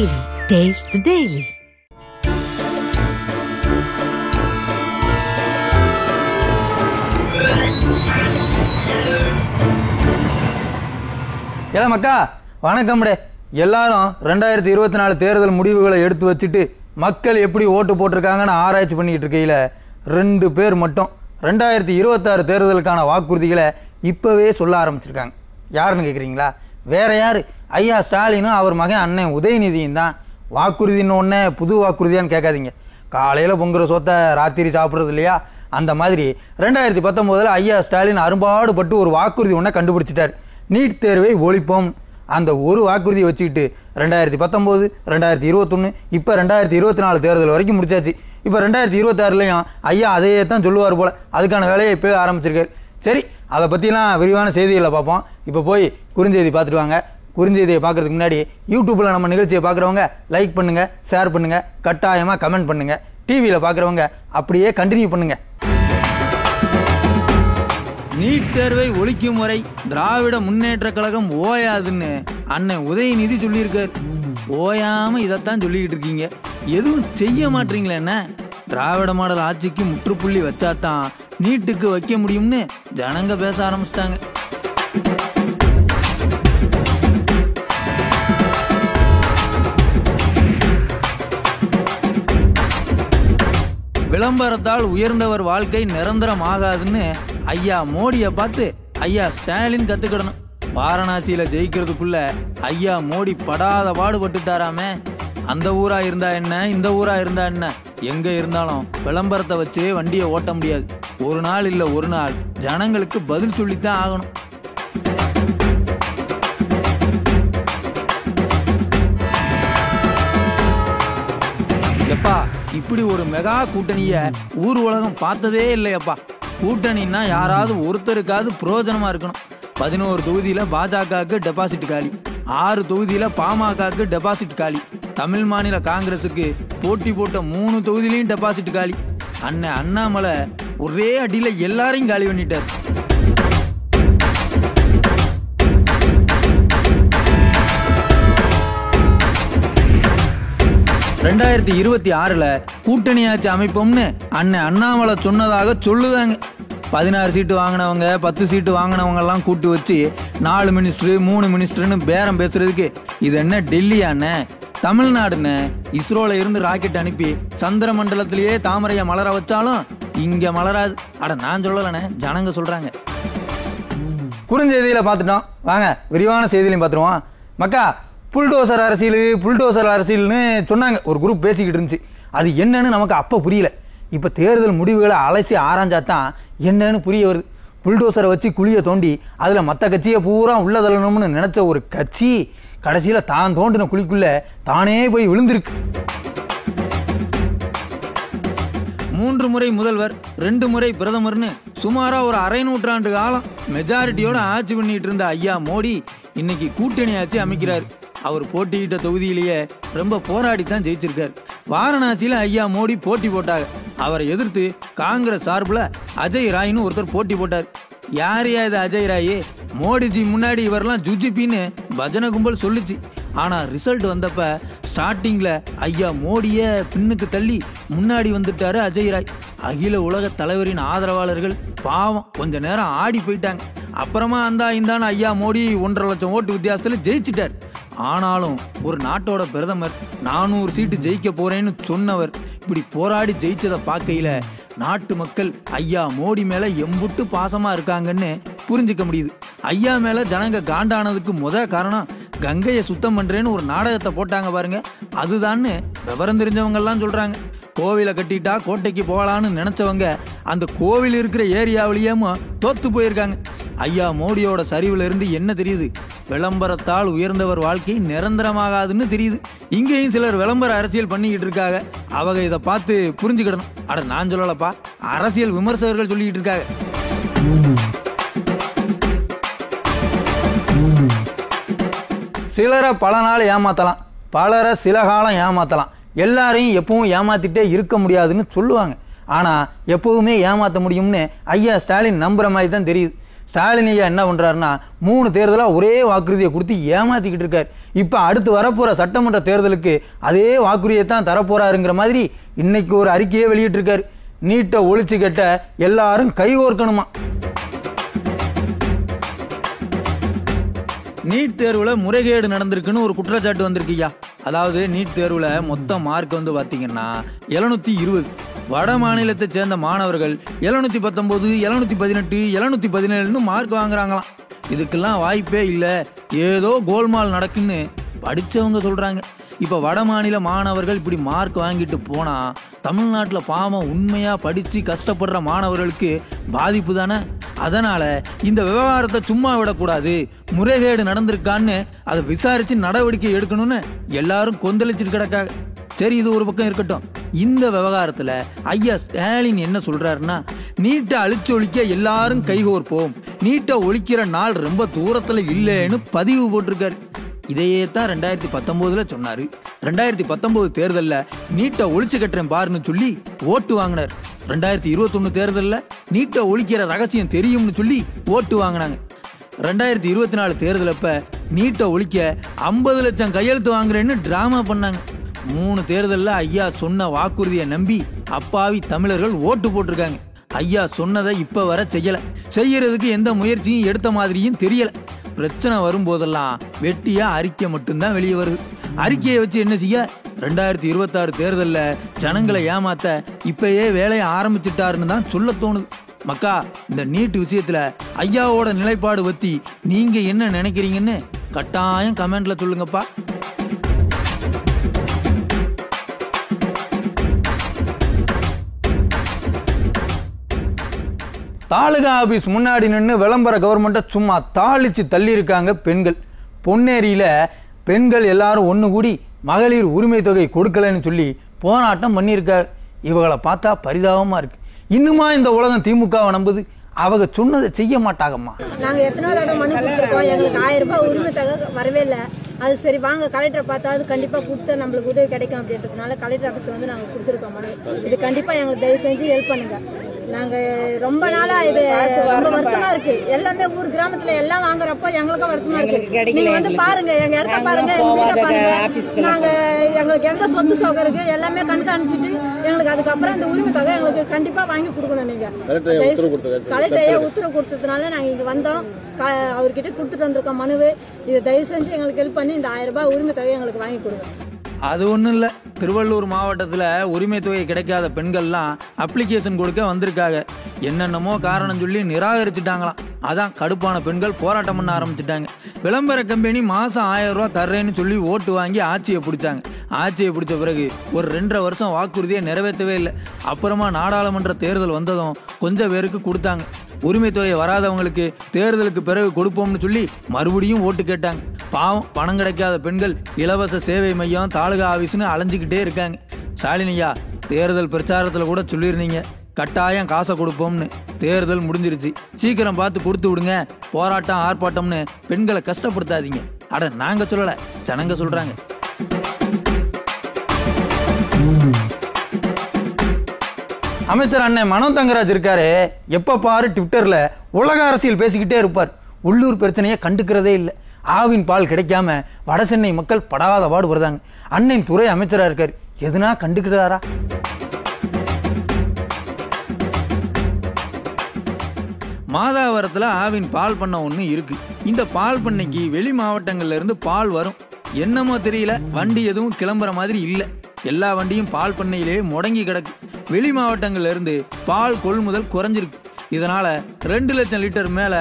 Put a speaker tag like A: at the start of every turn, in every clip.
A: Daily. Taste the Daily.
B: ஏல மக்கா வணக்கம்டே. எல்லாரும் 2024 தேர்தல் முடிவுகளை எடுத்து வச்சுட்டு மக்கள் எப்படி ஓட்டு போட்டிருக்காங்கன்னு ஆராய்ச்சி பண்ணிக்கிட்டு இருக்கையில் 2 பேர் மட்டும் 2026 தேர்தலுக்கான வாக்குறுதிகளை இப்போவே சொல்ல ஆரம்பிச்சிருக்காங்க. யாருன்னு கேட்குறீங்களா? வேற யார்? ஐயா ஸ்டாலினும் அவர் மகன் அண்ணன் உதயநிதியும் தான். வாக்குறுதின்னு ஒன்று புது வாக்குறுதியான்னு கேட்காதீங்க. காலையில் பொங்குற சொத்தை ராத்திரி சாப்பிட்றது இல்லையா? அந்த மாதிரி 2019 ஐயா ஸ்டாலின் அரும்பாடுபட்டு ஒரு வாக்குறுதி ஒன்றை கண்டுபிடிச்சிட்டார். நீட் தேர்வை ஒழிப்போம். அந்த ஒரு வாக்குறுதியை வச்சுக்கிட்டு 2019, 2021, இப்போ 2024 தேர்தல் வரைக்கும் முடிச்சாச்சு. இப்போ 2026லையும் ஐயா அதையே தான் சொல்லுவார் போல். அதுக்கான வேலையை இப்போவே ஆரம்பிச்சிருக்காரு. சரி, அதை பற்றிலாம் விரிவான செய்திகளை பார்ப்போம். இப்போ போய் குறுஞ்செய்தி பார்த்துட்டு வாங்க. குறுஞ்செய்தியை பார்க்குறதுக்கு முன்னாடி யூடியூப்பில் நம்ம நிகழ்ச்சியை பார்க்குறவங்க லைக் பண்ணுங்கள், ஷேர் பண்ணுங்கள், கட்டாயமாக கமெண்ட் பண்ணுங்கள். டிவியில் பார்க்குறவங்க அப்படியே கண்டினியூ பண்ணுங்கள். நீட் தேர்வை ஒழிக்கும் வரை திராவிட முன்னேற்ற கழகம் ஓயாதுன்னு அண்ணன் உதயநிதி சொல்லியிருக்காரு. ஓயாம இதைத்தான் சொல்லிக்கிட்டு இருக்கீங்க, எதுவும் செய்ய மாட்டீங்களே என்ன? திராவிட மாடல் ஆட்சிக்கு முற்றுப்புள்ளி வச்சாதான் நீட்டுக்கு வைக்க முடியும்னு ஜனங்க பேச ஆரம்பிச்சிட்டாங்க. விளம்பரத்தால் உயர்ந்தவர் வாழ்க்கை நிரந்தரம் ஆகாதுன்னு ஐயா மோடியை பார்த்து ஐயா ஸ்டாலின் கத்துக்கிடணும். வாரணாசியில ஜெயிக்கிறதுக்குள்ள ஐயா மோடி படாத பாடுபட்டுட்டாராமே. அந்த ஊரா இருந்தா என்ன, இந்த ஊரா இருந்தா என்ன, எங்க இருந்தாலும் விளம்பரத்தை வச்சு வண்டியை ஓட்ட முடியாது. ஒரு நாள் இல்ல ஒரு நாள் ஜனங்களுக்கு பதில் சொல்லித்தான் ஆகணும். எப்பா, இப்படி ஒரு மெகா கூட்டணிய ஊர் உலகம் பார்த்ததே இல்லையப்பா. கூட்டணின்னா யாராவது ஒருத்தருக்காவது பிரயோஜனமா இருக்கணும். 11 தொகுதியில பாஜகவுக்கு டெபாசிட் காலி, 6 தொகுதியில பாமகவுக்கு டெபாசிட் காலி, தமிழ் மாநில காங்கிரசுக்கு போட்டி போட்ட 3 தொகுதியிலையும் டெபாசிட் காலி. அண்ணன் அண்ணாமலை ஒரே அடியில எல்லாரையும் காலி பண்ணிட்டார். ரெண்டாயிரத்தி 26ல் கூட்டணி ஆட்சி அமைப்போம்னு அண்ணன் அண்ணாமலை சொன்னதாக சொல்லுதாங்க. 16 சீட்டு வாங்கினவங்க, 10 சீட்டு வாங்கினவங்க எல்லாம் கூட்டு வச்சு 4 மினிஸ்டர் 3 மினிஸ்டர்னு பேரம் பேசுறதுக்கு இது என்ன டெல்லியாண்ணே? தமிழ்நாடுன்னு இஸ்ரோல இருந்து ராக்கெட் அனுப்பி சந்திர மண்டலத்திலேயே தாமரைய மலர வச்சாலும் இங்க மலராது. அட நான் சொல்லலண்ணே, ஜனங்க சொல்றாங்க. குறுஞ்செய்தியில பார்த்துட்டோம், வாங்க விரிவான செய்தியிலையும் பார்த்துருவோம். மக்கா, புல்டோசர் அரசியல்னு சொன்னாங்க. ஒரு குரூப் பேசிக்கிட்டு இருந்துச்சு. அது என்னன்னு நமக்கு அப்போ புரியல. இப்போ தேர்தல் முடிவுகளை அலசி ஆராய்ஞ்சாதான் என்னன்னு புரிய வருது. புல்டோசரை வச்சு குழியை தோண்டி அதில் மற்ற கட்சியை பூரா உள்ள தள்ளணும்னு நினச்ச ஒரு கட்சி கடைசியில் தான் தோண்டின குழிக்குள்ள தானே போய் விழுந்திருக்கு. 3 முறை முதல்வர், 2 முறை பிரதமர்னு சுமாரா ஒரு அரை நூற்றாண்டு காலம் மெஜாரிட்டியோட ஆட்சி பண்ணிட்டு இருந்த ஐயா மோடி இன்னைக்கு கூட்டணி ஆட்சி அமைக்கிறாரு. அவர் போட்டியிட்ட தொகுதியிலேயே ரொம்ப போராடித்தான் ஜெயிச்சிருக்காரு. வாரணாசியில ஐயா மோடி போட்டி போட்டாங்க. அவரை எதிர்த்து காங்கிரஸ் சார்பில் அஜய் ராய்னு ஒருத்தர் போட்டி போட்டார். யாரையா இது அஜய் ராய்? மோடிஜி முன்னாடி இவரெல்லாம் ஜுஜிபின்னு பஜனை கும்பல் சொல்லிச்சு. ஆனா ரிசல்ட் வந்தப்ப ஸ்டார்டிங்ல ஐயா மோடிய பின்னுக்கு தள்ளி முன்னாடி வந்துட்டாரு அஜய் ராய். அகில உலக தலைவரின் ஆதரவாளர்கள் பாவம் கொஞ்ச நேரம் ஆடி போயிட்டாங்க. அப்புறமா இந்தான்னு ஐயா மோடி 1.5 லட்சம் ஓட்டு வித்தியாசத்துல ஜெயிச்சிட்டார். ஆனாலும் ஒரு நாட்டோட பிரதமர் 400 சீட்டு ஜெயிக்க போறேன்னு சொன்னவர் இப்படி போராடி ஜெயிச்சதை பார்க்கையில நாட்டு மக்கள் ஐயா மோடி மேல எம்புட்டு பாசமா இருக்காங்கன்னு புரிஞ்சுக்க முடியுது. ஐயா மேல ஜனங்க காண்டானதுக்கு காரணம் கங்கையை சுத்தம் பண்றேன்னு ஒரு நாடகத்தை போட்டாங்க பாருங்க, அதுதான்னு விவரம் தெரிஞ்சவங்க எல்லாம் சொல்றாங்க. கோவிலை கட்டிட்டா கோட்டைக்கு போகலான்னு நினைச்சவங்க அந்த கோவில் இருக்கிற ஏரியாவிலேயும் தோத்து போயிருக்காங்க. ஐயா மோடியோட சரிவுல இருந்து என்ன தெரியுது? விளம்பரத்தால் உயர்ந்தவர் வாழ்க்கை நிரந்தரமாகாதுன்னு தெரியுது. இங்கேயும் சிலர் விளம்பர அரசியல் பண்ணிக்கிட்டு இருக்காங்க. அவங்க இதை பார்த்து புரிஞ்சுக்கிடணும். அட நான் சொல்லலப்பா, அரசியல் விமர்சகர்கள் சொல்லிக்கிட்டு இருக்காங்க. சிலரை பல நாள் ஏமாத்தலாம், பலரை சில காலம் ஏமாத்தலாம். எல்லாரையும் எப்பவும் ஏமாத்திட்டே இருக்க முடியாதுன்னு சொல்லுவாங்க. ஆனால் எப்பவுமே ஏமாற்ற முடியும்னு ஐயா ஸ்டாலின் நம்புற மாதிரி தான் தெரியுது. ஸ்டாலின் ஐயா என்ன பண்றாருன்னா 3 தேர்தலாக ஒரே வாக்குறுதியை கொடுத்து ஏமாத்திக்கிட்டு இருக்காரு. இப்போ அடுத்து வரப்போற சட்டமன்ற தேர்தலுக்கு அதே வாக்குறுதியை தான் தரப்போறாருங்கிற மாதிரி இன்னைக்கு ஒரு அறிக்கையை வெளியிட்டிருக்காரு. நீட்டை ஒழிச்சு கட்ட எல்லாரும் கைகோர்க்கணுமா. நீட் தேர்வில் முறைகேடு நடந்திருக்குன்னு ஒரு குற்றச்சாட்டு வந்திருக்குய்யா. அதாவது நீட் தேர்வில் மொத்த மார்க் வந்து பார்த்தீங்கன்னா 720. வட மாநிலத்தை சேர்ந்த மாணவர்கள் 719, 718, 717 மார்க் வாங்குறாங்களாம். இதுக்கெல்லாம் வாய்ப்பே இல்லை, ஏதோ கோல்மால் நடக்குன்னு படித்தவங்க சொல்கிறாங்க. இப்போ வட மாநில மாணவர்கள் இப்படி மார்க் வாங்கிட்டு போனால் தமிழ்நாட்டில் பாவம் உண்மையாக படித்து கஷ்டப்படுற மாணவர்களுக்கு பாதிப்பு தானே. அதனால் இந்த விவகாரத்தை சும்மா விடக்கூடாது, முறைகேடு நடந்திருக்கான்னு அதை விசாரித்து நடவடிக்கை எடுக்கணும்னு எல்லாரும் கொந்தளிச்சுட்டு கிடக்காங்க. சரி, இது ஒரு பக்கம் இருக்கட்டும். இந்த விவகாரத்தில் ஐயா ஸ்டாலின் என்ன சொல்கிறாருன்னா, நீட்டை அழிச்சு ஒழிக்க எல்லாரும் கைகோர்ப்போம், நீட்டை ஒழிக்கிற நாள் ரொம்ப தூரத்தில் இல்லைன்னு பதிவு போட்டிருக்காரு. இதையே தான் 2019 சொன்னார். 2019 தேர்தலில் நீட்டை ஒழிச்சு கட்டுறேன் பாருன்னு சொல்லி ஓட்டு வாங்கினார். 2021 தேர்தலில் நீட்டை ஒழிக்கிற ரகசியம் தெரியும்னு சொல்லி ஓட்டு வாங்கினாங்க. 2024 தேர்தலப்ப நீட்டை ஒழிக்க 50 லட்சம் கையெழுத்து வாங்குறேன்னு டிராமா பண்ணாங்க. 3 தேர்தலில் ஐயா சொன்ன வாக்குறுதியை நம்பி அப்பாவி தமிழர்கள் ஓட்டு போட்டிருக்காங்க. ஐயா சொன்னதை இப்போ வர செய்யலை, செய்யறதுக்கு எந்த முயற்சியும் எடுத்த மாதிரியும் தெரியலை. பிரச்சனை வரும்போதெல்லாம் வெட்டியா அறிக்கை மட்டும்தான் வெளியே வருது. அறிக்கையை வச்சு என்ன செய்ய? 2026 தேர்தலில் ஜனங்களை ஏமாத்த இப்பயே வேலையை ஆரம்பிச்சுட்டாருன்னு தான் சொல்ல தோணுது. மக்கா, இந்த நீட் விஷயத்துல ஐயாவோட நிலைப்பாடு பத்தி நீங்க என்ன நினைக்கிறீங்கன்னு கட்டாயம் கமெண்ட்ல சொல்லுங்கப்பா. தாலுகா ஆபீஸ் முன்னாடி நின்று விளம்பர கவர்மெண்ட்டை சும்மா தாளிச்சு தள்ளி இருக்காங்க பெண்கள். பொன்னேரியில பெண்கள் எல்லாரும் ஒன்று கூடி மகளிர் உரிமை தொகை கொடுக்கலன்னு சொல்லி போராட்டம் பண்ணியிருக்காரு. இவங்களை பார்த்தா பரிதாபமா இருக்கு. இன்னுமா இந்த உலகம் திமுகவை நம்புது? அவங்க சொன்னதை செய்ய மாட்டாங்கம்மா.
A: நாங்க எத்தனை தடவை மனு கொடுத்துருக்கோம், எங்களுக்கு 1000 ரூபாய் உரிமை தொகை வரவே இல்லை. அது சரி வாங்க கலெக்டரை பார்த்தா அது கண்டிப்பா கொடுத்து நம்மளுக்கு உதவி கிடைக்கும் அப்படின்றதுனால கலெக்டர் ஆஃபீஸ் வந்து நாங்க கொடுத்துருக்கோம் மனு. இது கண்டிப்பா எங்களுக்கு தயவு செஞ்சு ஹெல்ப் பண்ணுங்க. நாங்க ரொம்ப நாளா இது ரொம்ப வருத்தமா இருக்கு. எல்லாமே ஊர் கிராமத்துல எல்லாம் வாங்குறப்போ எங்களுக்கும் வருத்தமா இருக்கு. நீங்க வந்து பாருங்க, எங்க இடத்த பாருங்க, எங்க வீட்டை பாருங்க. நாங்க எங்களுக்கு எந்த சொத்து சோகம் இருக்கு எல்லாமே கண்காணிச்சுட்டு எங்களுக்கு அதுக்கப்புறம் இந்த உரிமை தொகை எங்களுக்கு கண்டிப்பா வாங்கி கொடுக்கணும். நீங்க கலெக்டரையே உத்தரவு கொடுத்ததுனால நாங்க இங்க வந்தோம். அவர்கிட்ட கொடுத்துட்டு வந்திருக்கோம் மனுவு. இதை தயவு செஞ்சு எங்களுக்கு ஹெல்ப் பண்ணி இந்த 1000 ரூபாய் உரிமை தொகை எங்களுக்கு வாங்கி கொடுங்க.
B: அது ஒன்றும் இல்லை, திருவள்ளூர் மாவட்டத்தில் உரிமை தொகை கிடைக்காத பெண்கள்லாம் அப்ளிகேஷன் கொடுக்க வந்திருக்காங்க. என்னென்னமோ காரணம் சொல்லி நிராகரிச்சுட்டாங்களாம். அதான் கடுப்பான பெண்கள் போராட்டம் பண்ண ஆரம்பிச்சுட்டாங்க. விளம்பர கம்பெனி மாதம் 1000 ரூபா தர்றேன்னு சொல்லி ஓட்டு வாங்கி ஆட்சியை பிடிச்சாங்க. ஆட்சியை பிடிச்ச பிறகு ஒரு 2.5 வருஷம் வாக்குறுதியை நிறைவேற்றவே இல்லை. அப்புறமா நாடாளுமன்ற தேர்தல் வந்ததும் கொஞ்சம் பேருக்கு கொடுத்தாங்க. உரிமை தொகை வராதவங்களுக்கு தேர்தலுக்கு பிறகு கொடுப்போம்னு சொல்லி மறுபடியும் ஓட்டு கேட்டாங்க. பாவம், பணம் கிடைக்காத பெண்கள் இலவச சேவை மையம், தாலுகா ஆபீஸ்னு அலைஞ்சிக்கிட்டே இருக்காங்க. ஸ்டாலின் ஐயா, தேர்தல் பிரச்சாரத்தில் கூட சொல்லியிருந்தீங்க கட்டாயம் காசை கொடுப்போம்னு. தேர்தல் முடிஞ்சிருச்சு, சீக்கிரம் பார்த்து கொடுத்து விடுங்க. போராட்டம் ஆர்ப்பாட்டம்னு பெண்களை கஷ்டப்படுத்தாதீங்க. அட நாங்க சொல்லல, ஜனங்க சொல்றாங்க. அமைச்சர் அண்ணன் மனோ தங்கராஜ் இருக்காரு, எப்ப பாரு ட்விட்டர்ல உலக அரசியல் பேசிக்கிட்டே இருப்பார். உள்ளூர் பிரச்சனையை கண்டுக்கிறதே இல்லை. ஆவின் பால் கிடைக்காம வட சென்னை மக்கள் படாத பாடுபடுறாங்க. அண்ணன் துறை அமைச்சரா இருக்காரு, எதுனா கண்டுக்கிறாரா? மாதாவரத்தில் ஆவின் பால் பண்ணை ஒன்று இருக்கு. இந்த பால் பண்ணைக்கு வெளி மாவட்டங்கள்ல இருந்து பால் வரும். என்னமோ தெரியல, வண்டி எதுவும் கிளம்புற மாதிரி இல்லை. எல்லா வண்டியும் பால் பண்ணையிலே முடங்கி கிடக்கு. வெளி மாவட்டங்கள்ல இருந்து பால் கொள்முதல் குறைஞ்சிருக்கு. இதனால 2 லட்சம் லிட்டர் மேல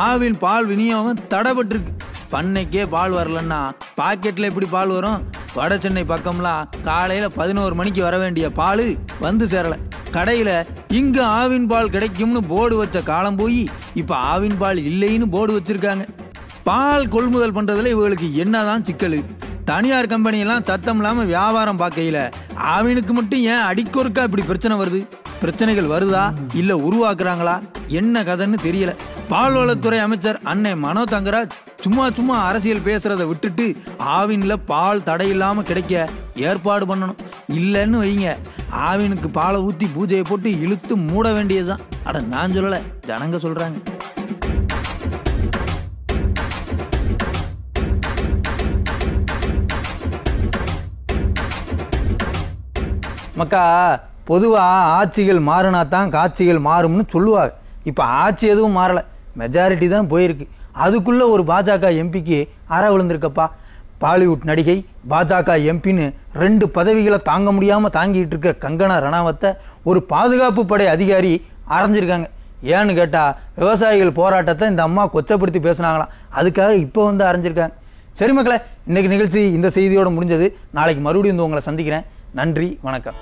B: ஆவின் பால் விநியோகம் தடைபட்டிருக்கு. பண்ணைக்கே பால் வரலன்னா பாக்கெட்ல எப்படி பால் வரும்? வட சென்னை பக்கம்லாம் காலையில 11 மணிக்கு வர வேண்டிய பால் வந்து சேரல. கடையில இங்க ஆவின் பால் கிடைக்கும்னு போர்டு வச்ச காலம் போய் இப்ப ஆவின் பால் இல்லைன்னு போர்டு வச்சிருக்காங்க. பால் கொள்முதல் பண்றதுல இவங்களுக்கு என்னதான் சிக்கல்? தனியார் கம்பெனியெல்லாம் சத்தம் இல்லாம வியாபாரம் பார்க்கையில ஆவினுக்கு மட்டும் ஏன் அடிக்கொருக்கா இப்படி பிரச்சனை வருது? பிரச்சனைகள் வருதா இல்ல உருவாக்குறாங்களா? என்ன கதைன்னு தெரியல. பால்வளத்துறை அமைச்சர் அண்ணன் மனோ தங்கராஜ் சும்மா அரசியல் பேசுறதை விட்டுட்டு ஆவின்ல பால் தடையில்லாம கிடைக்க ஏற்பாடு பண்ணணும். இல்லைன்னு வைங்க, ஆவினுக்கு பாலை ஊத்தி பூஜையை போட்டு இழுத்து மூட வேண்டியதுதான். அட நான் சொல்லல, ஜனங்க சொல்றாங்க. மக்கா பொதுவாக ஆட்சிகள் மாறினா தான் காட்சிகள் மாறும்னு சொல்லுவாங்க. இப்போ ஆட்சி எதுவும் மாறலை, மெஜாரிட்டி தான் போயிருக்கு. அதுக்குள்ளே ஒரு பாஜக எம்பிக்கு அற விழுந்திருக்கப்பா. பாலிவுட் நடிகை பாஜக எம்பின்னு 2 பதவிகளை தாங்க முடியாமல் தாங்கிட்டு இருக்க கங்கனா ரணாவத்தை ஒரு பாதுகாப்பு படை அதிகாரி அரைஞ்சிருக்காங்க. ஏன்னு கேட்டால் விவசாயிகள் போராட்டத்தை இந்த அம்மா கொச்சப்படுத்தி பேசுனாங்களாம். அதுக்காக இப்போ வந்து அரைஞ்சிருக்காங்க. சரி மக்களே, இன்னைக்கு நிகழ்ச்சி இந்த செய்தியோடு முடிஞ்சது. நாளைக்கு மறுபடியும் வந்து உங்களை சந்திக்கிறேன். நன்றி, வணக்கம்.